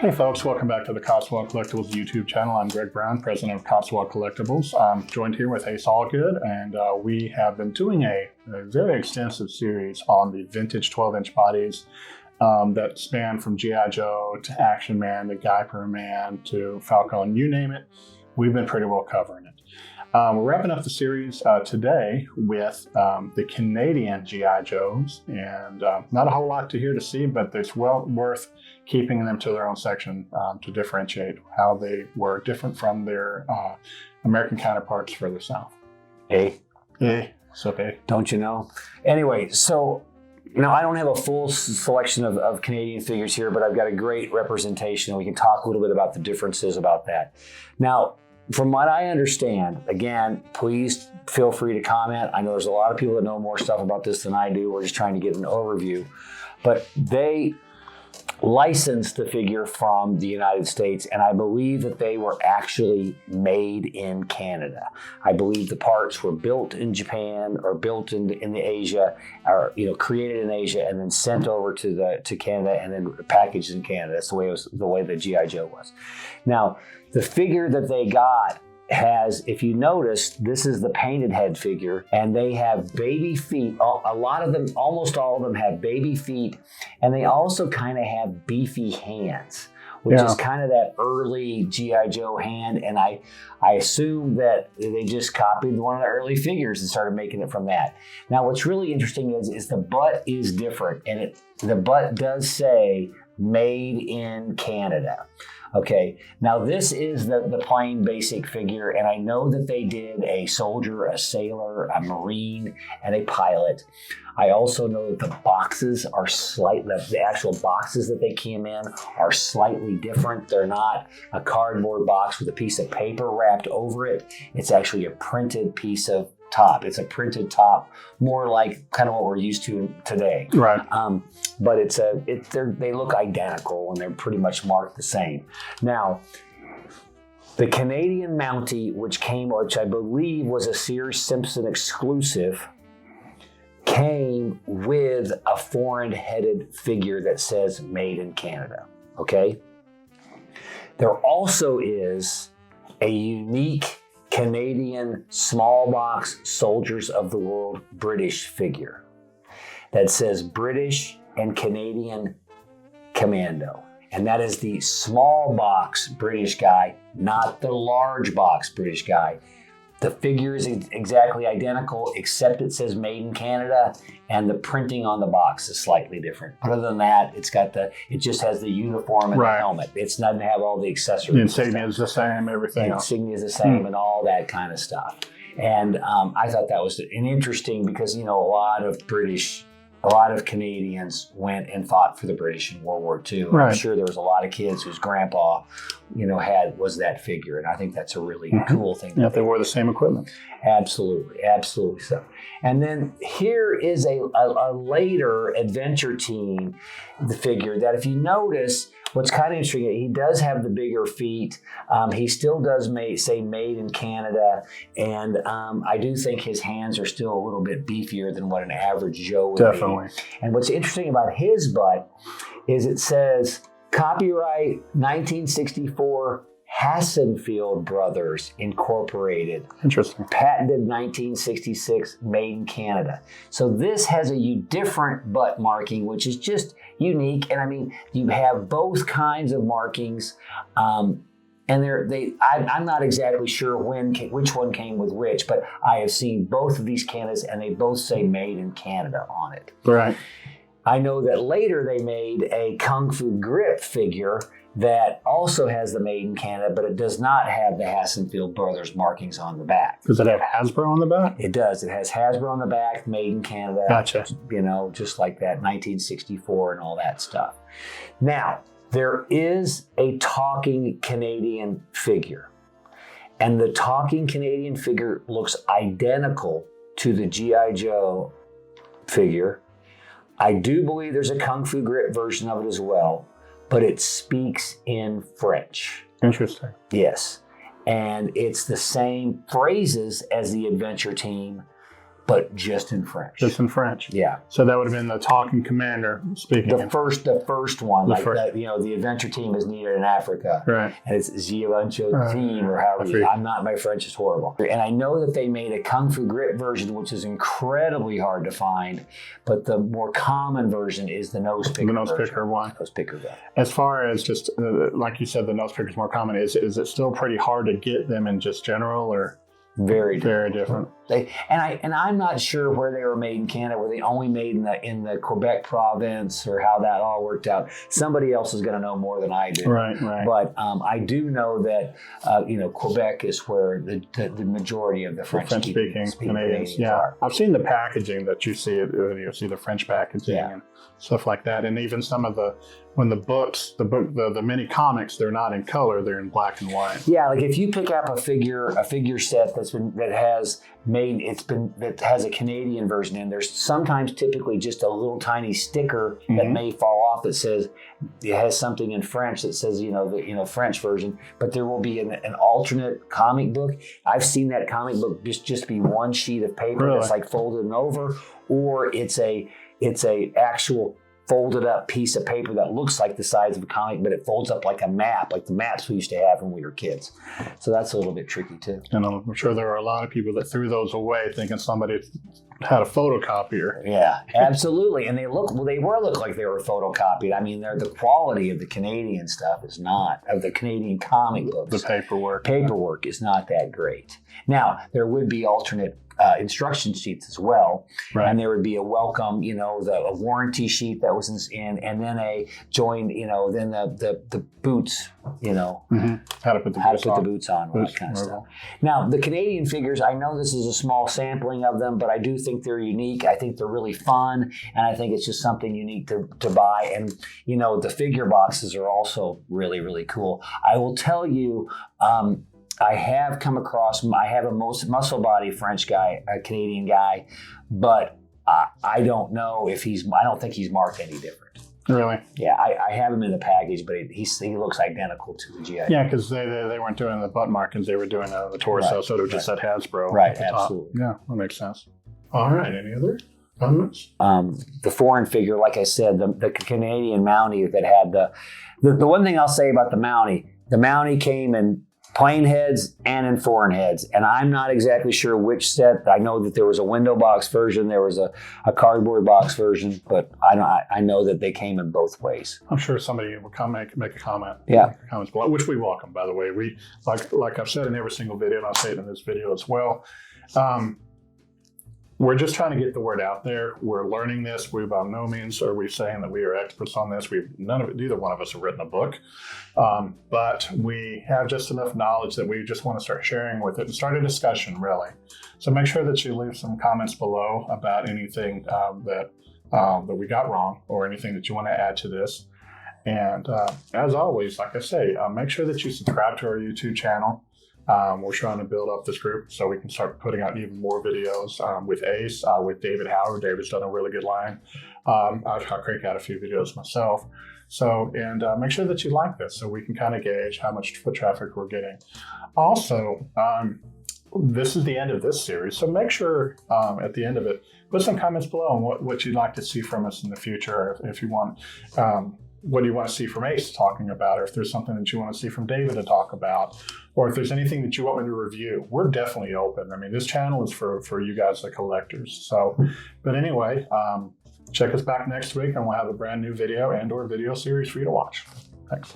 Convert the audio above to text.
Hey folks, welcome back to the Cotswold Collectibles YouTube channel. I'm Greg Brown, president of Cotswold Collectibles. I'm joined here with Allgood, and we have been doing a very extensive series on the vintage 12-inch bodies that span from G.I. Joe to Action Man to Guyper Man to Falcon, you name it. We've been pretty well covering it. We're wrapping up the series today with the Canadian G.I. Joes, and not a whole lot to hear to see, but it's well worth keeping them to their own section to differentiate how they were different from their American counterparts further south. Hey. So hey. Don't you know? Anyway, so I don't have a full selection of Canadian figures here, but I've got a great representation, and we can talk a little bit about the differences about that. Now, from what I understand, again, please feel free to comment. I know there's a lot of people that know more stuff about this than I do. We're just trying to get an overview. But they licensed the figure from the United States, and I believe that they were actually made in Canada. I believe the parts were built in Japan or built in the Asia, or created in Asia and then sent over to Canada and then packaged in Canada. That's the way the G.I. Joe was. Now, the figure that they got has, if you notice, this is the painted head figure, and they have baby feet. A lot of them, almost all of them, have baby feet, and they also kind of have beefy hands, which is kind of that early G.I. Joe hand. And I assume that they just copied one of the early figures and started making it from that. Now, what's really interesting is the butt is different, and the butt does say made in Canada. Okay, now this is the plain basic figure, and I know that they did a soldier, a sailor, a marine, and a pilot. I also know that the boxes are the actual boxes that they came in are slightly different. They're not a cardboard box with a piece of paper wrapped over it. It's actually a printed piece of top. It's a printed top, more like kind of what we're used to today. Right. But they look identical, and they're pretty much marked the same. Now, the Canadian Mountie, which I believe was a Sears Simpson exclusive, came with a foreign-headed figure that says "Made in Canada." Okay. There also is a unique Canadian small box Soldiers of the World British figure that says British and Canadian Commando. And that is the small box British guy, not the large box British guy. The figure is exactly identical, except it says made in Canada, and the printing on the box is slightly different. Other than that, it just has the uniform and the helmet. It doesn't have all the accessories. The insignia is the same, everything else. The insignia is the same, and all that kind of stuff. And I thought that was interesting because, a lot of Canadians went and fought for the British in World War II. Right. I'm sure there was a lot of kids whose grandpa, was that figure. And I think that's a really cool thing. Yeah, they wore the same equipment. Absolutely so. And then here is a later adventure team, the figure that, if you notice, what's kind of interesting, he does have the bigger feet. He still does say made in Canada. And I do think his hands are still a little bit beefier than what an average Joe would Definitely. be. And what's interesting about his butt is it says copyright 1964 Hassenfield Brothers Incorporated. Interesting. Patented 1966, made in Canada. So this has a different butt marking, which is just unique. And I mean, you have both kinds of markings. And I'm not exactly sure which one came with which, but I have seen both of these Canadas, and they both say made in Canada on it. Right. I know that later they made a Kung Fu Grip figure that also has the made in Canada, but it does not have the Hassenfield Brothers markings on the back. Does it have Hasbro on the back? It does. It has Hasbro on the back, made in Canada. Gotcha. Just like that, 1964 and all that stuff. Now, there is a talking Canadian figure, and the talking Canadian figure looks identical to the G.I. Joe figure. I do believe there's a Kung Fu Grip version of it as well, but it speaks in French. Interesting. Yes. And it's the same phrases as the adventure team, but just in French. Just in French. Yeah. So that would have been the talking commander speaking. The first one, The like first. that, the adventure team is needed in Africa. Right. And it's Giovancho team or however. I'm not, my French is horrible. And I know that they made a Kung Fu Grip version, which is incredibly hard to find, but the more common version is the nose picker. The nose picker one. Nose picker guy. As far as just, like you said, the nose picker is more common. Is it still pretty hard to get them in just general, or? Very different. I'm not sure where they were made in Canada. Were they only made in the Quebec province, or how that all worked out? Somebody else is going to know more than I do. Right. But I do know that Quebec is where the majority of the French-speaking Canadians are. I've seen the packaging that you see. You see the French packaging and stuff like that, and even some of the the mini comics, they're not in color; they're in black and white. Yeah, like if you pick up a figure set that has a Canadian version in, there's sometimes typically just a little tiny sticker that may fall off that says it has something in French that says the French version, but there will be an alternate comic book. I've seen that comic book just be one sheet of paper that's like folded over, or it's a actual folded up piece of paper that looks like the size of a comic, but it folds up like a map, like the maps we used to have when we were kids. So that's a little bit tricky too. And I'm sure there are a lot of people that threw those away thinking somebody had a photocopier. Yeah, absolutely. And they look like they were photocopied. I mean, the quality of the Canadian stuff is not, of the Canadian comic books. The paperwork. Paperwork is not that great. Now, there would be alternate instruction sheets as well, and there would be a welcome, a warranty sheet that was in, and then a join, then the boots, how to put the boots on, all that kind of stuff. Now, the Canadian figures, I know this is a small sampling of them, but I do think they're unique. I think they're really fun, and I think it's just something unique to buy. And the figure boxes are also really, really cool. I will tell you. I have come across, I have a muscle body French guy, a Canadian guy, but I don't know if I don't think he's marked any different. Really? Yeah, I have him in the package, but he looks identical to the GI. Yeah, because they weren't doing the butt markings, they were doing the torso, so it just said Hasbro. Right, absolutely. Yeah, that makes sense. All right, any other comments? The foreign figure, like I said, the Canadian Mountie that had the one thing I'll say about the Mountie came in plain heads and in foreign heads. And I'm not exactly sure which set. I know that there was a window box version, there was a cardboard box version, but I know that they came in both ways. I'm sure somebody will come make a comment. Yeah. Comments below, which we welcome, by the way. We like I've said in every single video, and I'll say it in this video as well. We're just trying to get the word out there. We're learning this. We by no means are we saying that we are experts on this. Neither one of us have written a book, but we have just enough knowledge that we just want to start sharing with it and start a discussion, really. So make sure that you leave some comments below about anything that we got wrong or anything that you want to add to this. And as always, like I say, make sure that you subscribe to our YouTube channel. We're trying to build up this group so we can start putting out even more videos with Ace, with David Howard. David's done a really good line. I'll crank out a few videos myself. So, and make sure that you like this so we can kind of gauge how much foot traffic we're getting. Also, this is the end of this series, so make sure at the end of it, put some comments below on what you'd like to see from us in the future. If you want, what do you want to see from Ace talking about, or if there's something that you want to see from David to talk about, or if there's anything that you want me to review, we're definitely open. I mean, this channel is for you guys, the collectors. So, but anyway, check us back next week and we'll have a brand new video and/or video series for you to watch. Thanks.